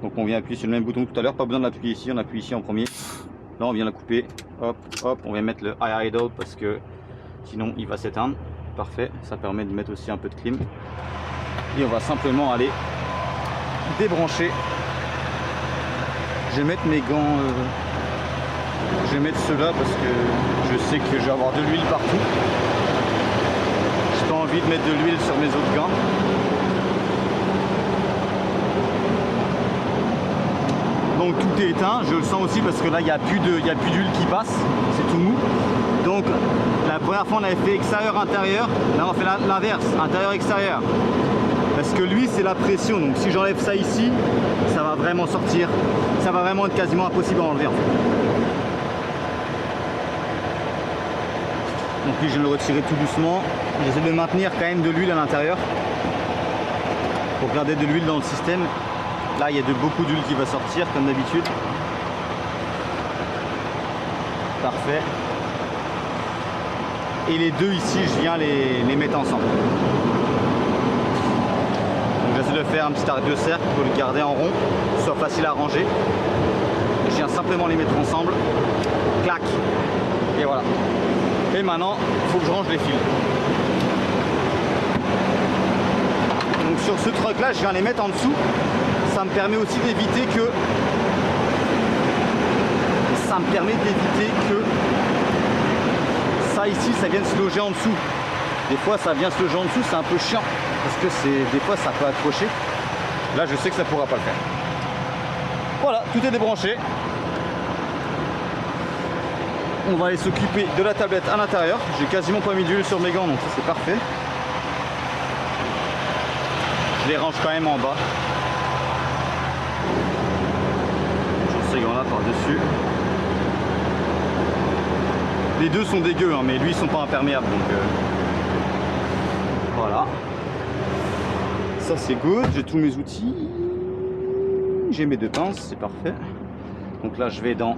Donc on vient appuyer sur le même bouton que tout à l'heure, pas besoin de l'appuyer ici, on appuie ici en premier. Là on vient la couper, hop, hop, on vient mettre le high idle parce que sinon il va s'éteindre. Parfait, ça permet de mettre aussi un peu de clim. Et on va simplement aller débrancher. Je vais mettre mes gants, je vais mettre ceux-là parce que je sais que je vais avoir de l'huile partout. J'ai pas envie de mettre de l'huile sur mes autres gants. Donc tout est éteint, je le sens aussi parce que là il n'y a plus d'huile qui passe, c'est tout mou. Donc la première fois on avait fait extérieur-intérieur, là on fait l'inverse, intérieur-extérieur. Parce que lui c'est la pression, donc si j'enlève ça ici, ça va vraiment sortir, ça va vraiment être quasiment impossible à enlever en fait. Donc lui je vais le retirer tout doucement, j'essaie de maintenir quand même de l'huile à l'intérieur pour garder de l'huile dans le système. Là, il y a beaucoup d'huile qui va sortir, comme d'habitude. Parfait. Et les deux ici, je viens les mettre ensemble. Donc j'essaie de faire un petit arc de cercle pour le garder en rond, que ce soit facile à ranger. Et je viens simplement les mettre ensemble. Clac. Et voilà. Et maintenant, il faut que je range les fils. Donc sur ce truc là, je viens les mettre en dessous. Ça me permet aussi d'éviter que ça ici, ça vienne se loger en dessous. Des fois ça vient se loger en dessous, c'est un peu chiant parce que des fois ça peut accrocher. Là je sais que ça pourra pas le faire. Voilà, tout est débranché. On va aller s'occuper de la tablette à l'intérieur. J'ai quasiment pas mis d'huile sur mes gants, donc ça c'est parfait. Je les range quand même en bas. Ces gants là par dessus. Les deux sont dégueux hein, mais lui ils sont pas imperméables donc voilà. Ça c'est good, j'ai tous mes outils. J'ai mes deux pinces, c'est parfait. Donc là je vais dans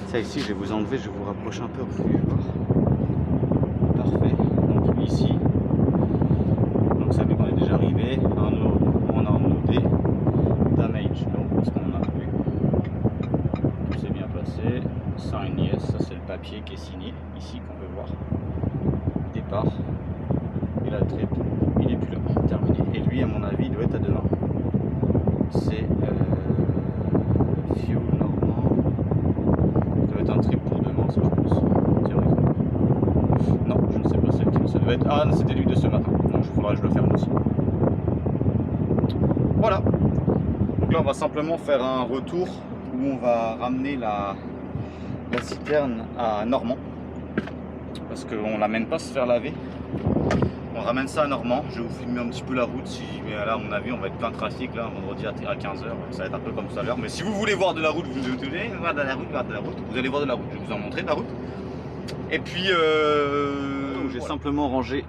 ça ici, je vais vous enlever, je vais vous rapprocher un peu, vous pouvez voir. Parfait. Donc ici, donc ça fait qu'on est déjà arrivé. On a unloadé damage, donc parce qu'on en a plus. Tout s'est bien passé. Sign yes, ça c'est le papier qui est signé ici qu'on peut voir. Départ. Et la trip, il est plus là, terminé. Et lui à mon avis il doit être à demain. C'est fuel normand. Ça doit être un trip pour demain, ça je pense. Théoriquement. Non, je ne sais pas c'est qui. Ça doit être. Ah, c'était lui de ce matin. Donc il faudra que je le ferme aussi. Voilà. Donc là on va simplement faire un retour où on va ramener la citerne à Normand. Parce qu'on l'amène pas se faire laver. On ramène ça à Normand. Je vais vous filmer un petit peu la route. Mais là, à mon avis, on va être plein de trafic là, vendredi à 15h. Ça va être un peu comme tout à l'heure. Mais si vous voulez voir de la route, vous allez voir de la route, Vous allez voir de la route. Je vais vous en montrer de la route. Et puis, j'ai simplement rangé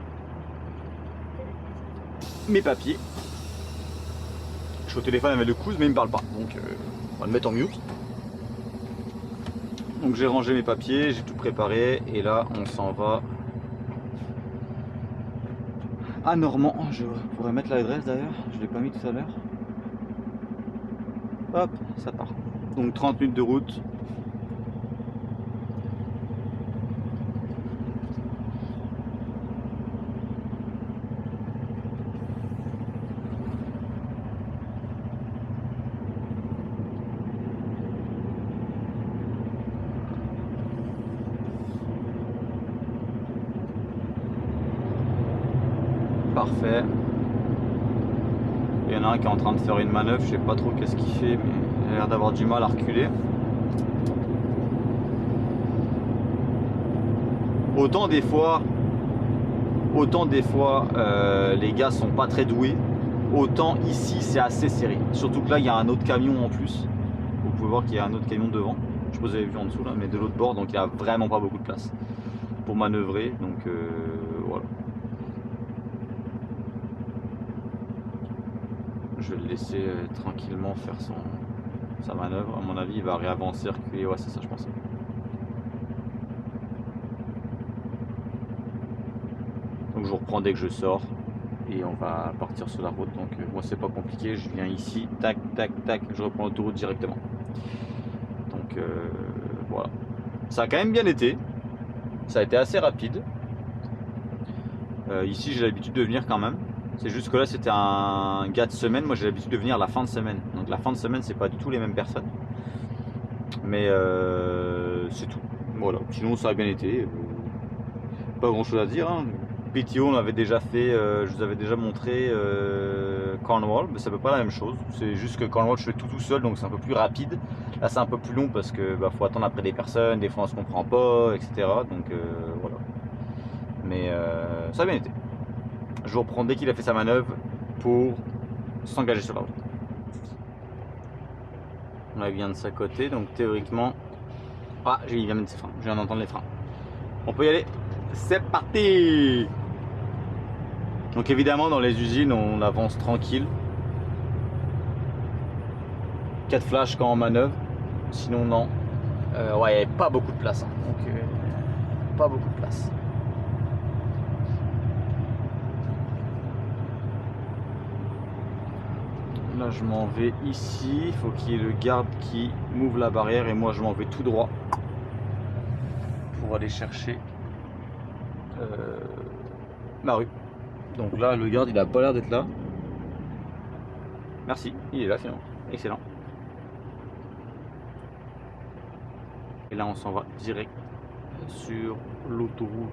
mes papiers. Je suis au téléphone avec le cousin, mais il me parle pas. Donc, on va le mettre en mute. Donc, j'ai rangé mes papiers, j'ai tout préparé. Et là, on s'en va à Normand. Je pourrais mettre l'adresse d'ailleurs, je ne l'ai pas mis tout à l'heure. Hop, ça part. Donc 30 minutes de route. Parfait. Il y en a un qui est en train de faire une manœuvre, je sais pas trop qu'est-ce qu'il fait, mais il a l'air d'avoir du mal à reculer. Autant des fois les gars sont pas très doués, autant ici c'est assez serré. Surtout que là il y a un autre camion en plus. Vous pouvez voir qu'il y a un autre camion devant. Je sais pas si vous avez vu en dessous là, mais de l'autre bord, donc il n'y a vraiment pas beaucoup de place pour manœuvrer. Donc voilà. Je vais le laisser tranquillement faire sa manœuvre. À mon avis, il va réavancer, reculer. Ouais, c'est ça, je pense. Donc, je vous reprends dès que je sors et on va partir sur la route. Donc, moi, c'est pas compliqué. Je viens ici, tac, tac, tac. Je reprends l'autoroute directement. Donc, voilà. Ça a quand même bien été. Ça a été assez rapide. Ici, j'ai l'habitude de venir quand même. C'est juste que là c'était un gars de semaine, moi j'ai l'habitude de venir la fin de semaine. Donc la fin de semaine c'est pas du tout les mêmes personnes. Mais c'est tout. Voilà, sinon ça a bien été. Pas grand chose à dire. Hein. PTO on avait déjà fait, je vous avais déjà montré Cornwall, mais c'est à peu près la même chose. C'est juste que Cornwall je fais tout seul donc c'est un peu plus rapide. Là c'est un peu plus long parce que faut attendre après des personnes, des fois on se comprend pas, etc. Donc voilà. Mais ça a bien été. Je vous reprends dès qu'il a fait sa manœuvre pour s'engager sur la route. Là, il vient de sa côté, donc théoriquement... Ah, il vient de mettre ses freins, je viens d'entendre les freins. On peut y aller, c'est parti! Donc évidemment, dans les usines, on avance tranquille. 4 flashs quand on manœuvre, sinon non. Ouais, il n'y avait pas beaucoup de place, hein. Donc pas beaucoup de place. Là je m'en vais ici, il faut qu'il y ait le garde qui m'ouvre la barrière et moi je m'en vais tout droit pour aller chercher ma rue. Donc là le garde il a pas l'air d'être là. Merci, il est là finalement, excellent. Et là on s'en va direct sur l'autoroute.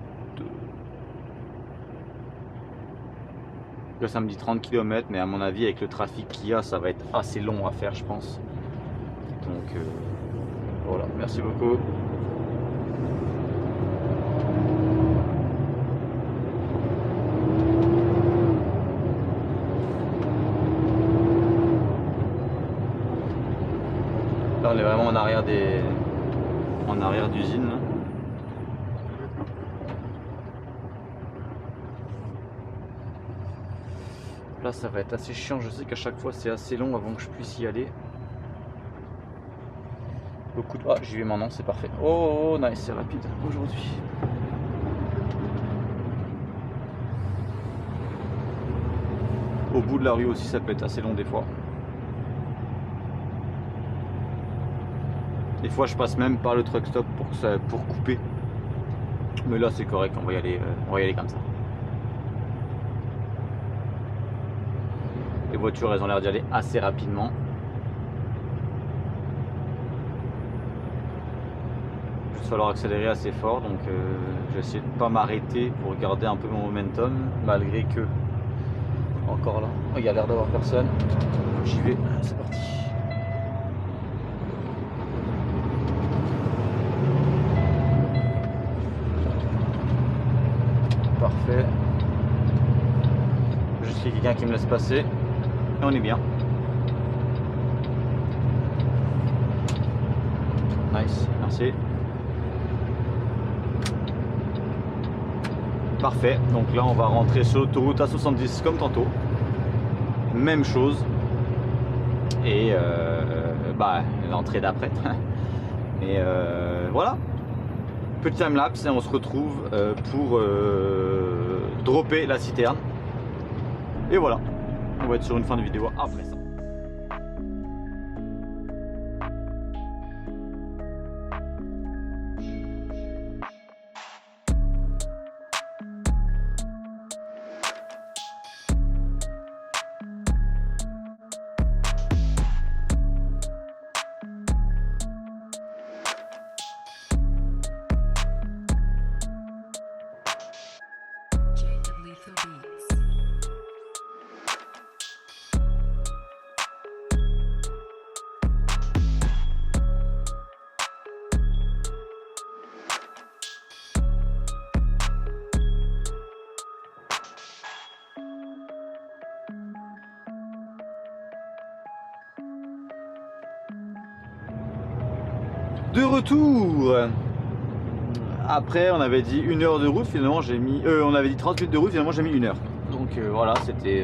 Là ça me dit 30 km, mais à mon avis avec le trafic qu'il y a ça va être assez long à faire je pense. Donc voilà, merci beaucoup. Là on est vraiment en arrière d'usine. Là ça va être assez chiant, je sais qu'à chaque fois c'est assez long avant que je puisse y aller. Beaucoup de... Ah, j'y vais maintenant, c'est parfait. Oh, nice, c'est rapide aujourd'hui. Au bout de la rue aussi, ça peut être assez long des fois. Des fois, je passe même par le truck stop pour couper. Mais là, c'est correct, on va y aller comme ça. Les voitures, elles ont l'air d'y aller assez rapidement. Il va falloir accélérer assez fort, donc je vais essayer de ne pas m'arrêter pour garder un peu mon momentum, malgré que, encore là, oh, il y a l'air d'avoir personne. J'y vais, c'est parti. Parfait. Juste qu'il y a quelqu'un qui me laisse passer. Et on est bien. Nice, merci. Parfait, donc là on va rentrer sur l'autoroute A70 comme tantôt. Même chose. Et l'entrée d'après. Et voilà. Petit timelapse et on se retrouve pour dropper la citerne. Et voilà. On va être sur une fin de vidéo après ça. De retour. Après on avait dit 1 heure de route, finalement j'ai mis on avait dit 30 minutes de route, finalement j'ai mis 1 heure. Donc voilà, c'était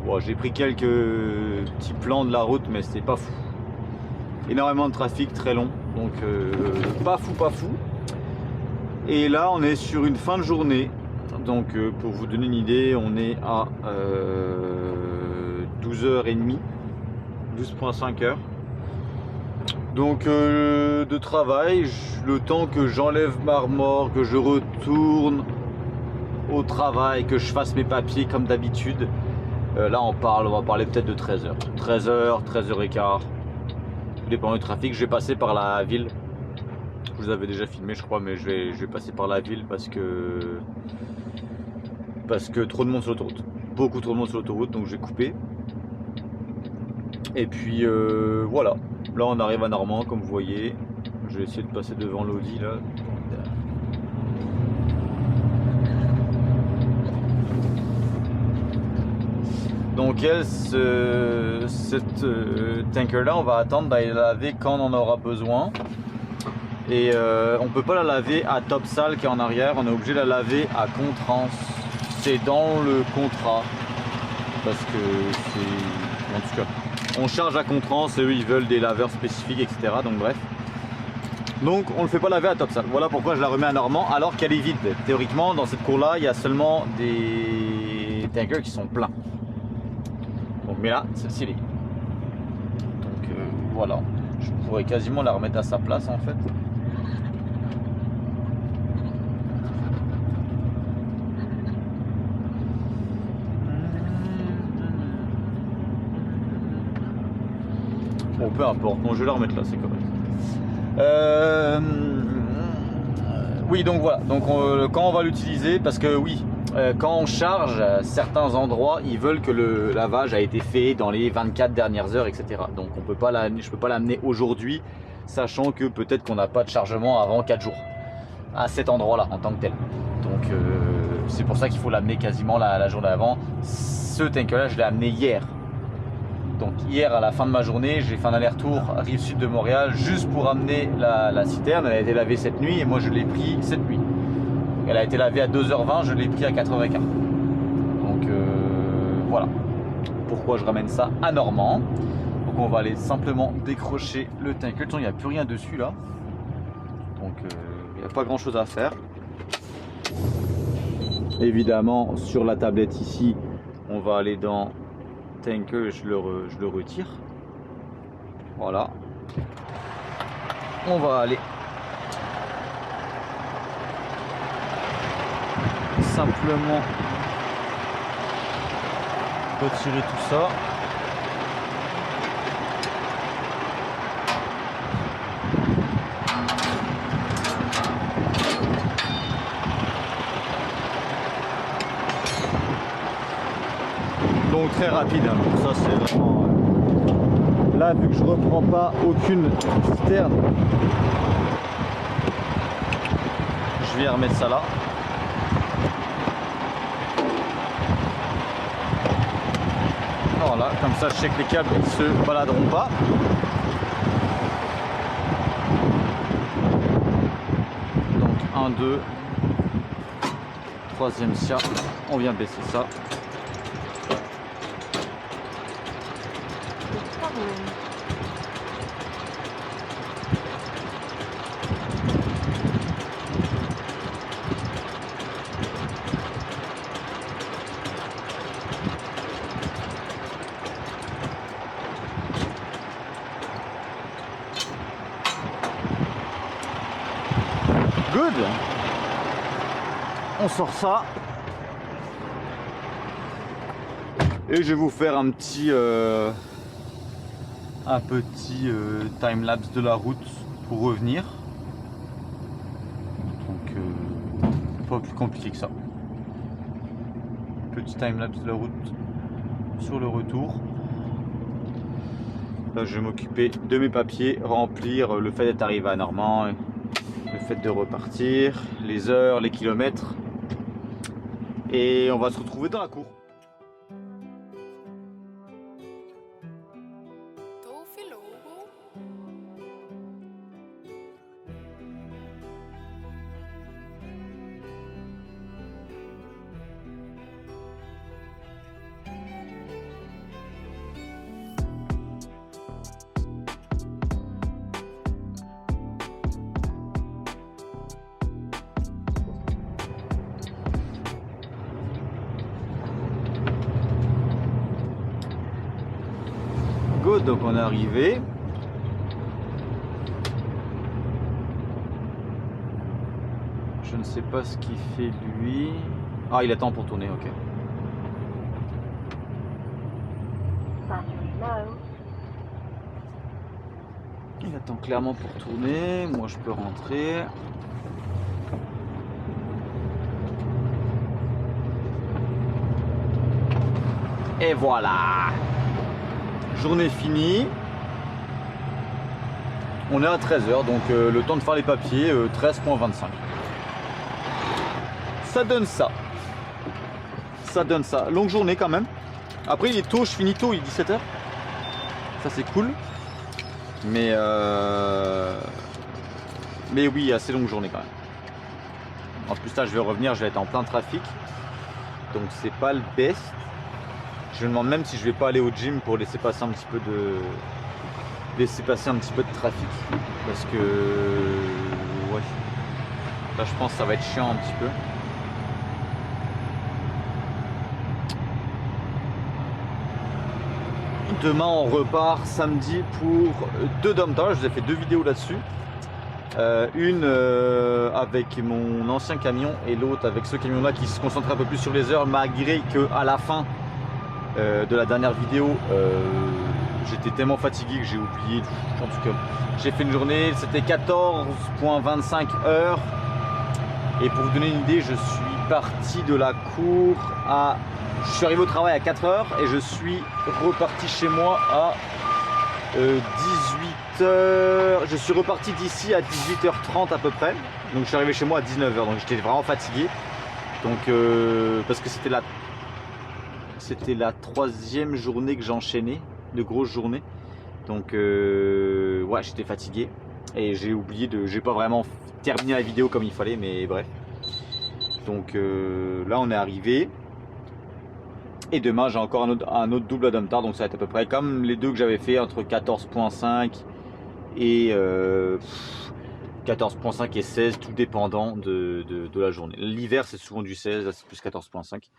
bon, j'ai pris quelques petits plans de la route mais c'était pas fou. Énormément de trafic, très long, donc pas fou. Et là on est sur une fin de journée. Donc pour vous donner une idée, on est à 12h30, 12,5 heures. Donc de travail, le temps que j'enlève ma remorque, que je retourne au travail, que je fasse mes papiers comme d'habitude, là on va parler peut-être de 13h. 13h, 13h15, tout dépend du trafic. Je vais passer par la ville. Je vous avais déjà filmé je crois, mais je vais passer par la ville parce que trop de monde sur l'autoroute. Beaucoup trop de monde sur l'autoroute, donc je vais couper. Et puis voilà. Là on arrive à Normand comme vous voyez. Je vais essayer de passer devant l'Audi là. Donc elle, cette tanker là, on va attendre d'aller la laver quand on en aura besoin. Et on peut pas la laver à Topsail qui est en arrière, on est obligé de la laver à Contrans. C'est dans le contrat. Parce que c'est... En tout cas, on charge à Contrans et eux ils veulent des laveurs spécifiques, etc. Donc bref. Donc on ne le fait pas laver à Topsail. Voilà pourquoi je la remets à Normand alors qu'elle est vide. Théoriquement dans cette cour là il y a seulement des tankers qui sont pleins. Donc, mais là celle-ci elle est vide. Donc voilà. Je pourrais quasiment la remettre à sa place en fait. Bon peu importe, bon, je vais la remettre là, c'est correct. Oui donc voilà, donc quand on va l'utiliser, parce que oui, quand on charge, certains endroits ils veulent que le lavage a été fait dans les 24 dernières heures, etc. Donc on peut pas je peux pas l'amener aujourd'hui, sachant que peut-être qu'on n'a pas de chargement avant 4 jours à cet endroit là en tant que tel. Donc c'est pour ça qu'il faut l'amener quasiment la journée avant. Ce tanker là je l'ai amené hier. Donc hier à la fin de ma journée, j'ai fait un aller-retour rive sud de Montréal juste pour amener la citerne. Elle a été lavée cette nuit et moi je l'ai pris cette nuit. Elle a été lavée à 2h20, je l'ai pris à 4h15. Donc voilà pourquoi je ramène ça à Normand. Donc Donc on va aller simplement décrocher le tanker. Il n'y a plus rien dessus là. Donc il n'y a pas grand chose à faire. Évidemment sur la tablette ici, on va aller dans tanker, je le retire. Voilà. On va aller simplement retirer tout ça. Donc très rapide, hein. Ça c'est vraiment... Là vu que je reprends pas aucune citerne, je vais remettre ça là. Voilà, comme ça je sais que les câbles ne se baladeront pas. Donc 1, 2, troisième sia, on vient baisser ça. Good. On sort ça. Et je vais vous faire un petit time-lapse de la route pour revenir. Donc pas plus compliqué que ça. Petit time-lapse de la route sur le retour. Là je vais m'occuper de mes papiers, remplir le fait d'être arrivé à Normand, le fait de repartir, les heures, les kilomètres. Et on va se retrouver dans la cour. Donc on est arrivé. Je ne sais pas ce qu'il fait lui. Ah, il attend pour tourner, ok. Il attend clairement pour tourner. Moi je peux rentrer. Et voilà. Journée finie. On est à 13h, donc le temps de faire les papiers, 13,25. Ça donne ça. Ça donne ça. Longue journée quand même. Après il est tôt, je finis tôt, il est 17h. Ça c'est cool. Mais oui, assez longue journée quand même. En plus là je vais revenir, je vais être en plein trafic. Donc c'est pas le best. Je me demande même si je vais pas aller au gym pour laisser passer un petit peu de trafic, parce que ouais, là je pense que ça va être chiant un petit peu. Demain on repart samedi pour 2 Domtar. Je vous ai fait 2 vidéos là-dessus. Une avec mon ancien camion et l'autre avec ce camion là qui se concentre un peu plus sur les heures, malgré que à la fin de la dernière vidéo j'étais tellement fatigué que j'ai oublié. En tout cas j'ai fait une journée, c'était 14,25 heures, et pour vous donner une idée, je suis parti de la cour à... Je suis arrivé au travail à 4 heures et je suis reparti chez moi à 18h. Je suis reparti d'ici à 18h30 à peu près, donc je suis arrivé chez moi à 19h, donc j'étais vraiment fatigué. Donc parce que c'était la 3e journée que j'enchaînais, de grosses journées. Donc ouais, j'étais fatigué et j'ai oublié j'ai pas vraiment terminé la vidéo comme il fallait, mais bref. Donc là on est arrivé Et demain j'ai encore un autre double à Domtar, donc ça va être à peu près comme les deux que j'avais fait, entre 14.5 et 14.5 et 16, tout dépendant de la journée. L'hiver c'est souvent du 16, là c'est plus 14.5.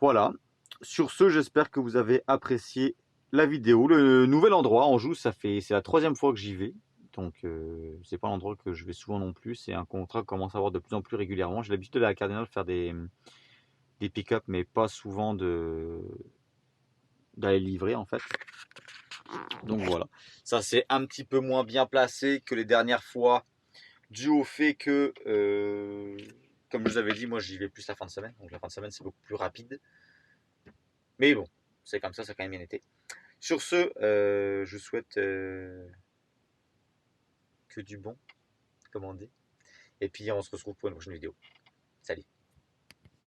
Voilà, sur ce j'espère que vous avez apprécié la vidéo. Le nouvel endroit, Anjou, c'est la 3e fois que j'y vais. Donc c'est pas l'endroit que je vais souvent non plus, c'est un contrat que je commence à avoir de plus en plus régulièrement. J'ai l'habitude d'aller à la Cardinal faire des pick-up, mais pas souvent d'aller livrer en fait. Donc voilà, ça c'est un petit peu moins bien placé que les dernières fois, dû au fait que, comme je vous avais dit, moi j'y vais plus la fin de semaine, donc la fin de semaine c'est beaucoup plus rapide. Mais bon, c'est comme ça a quand même bien été. Sur ce, je vous souhaite que du bon, comme on dit. Et puis on se retrouve pour une prochaine vidéo. Salut.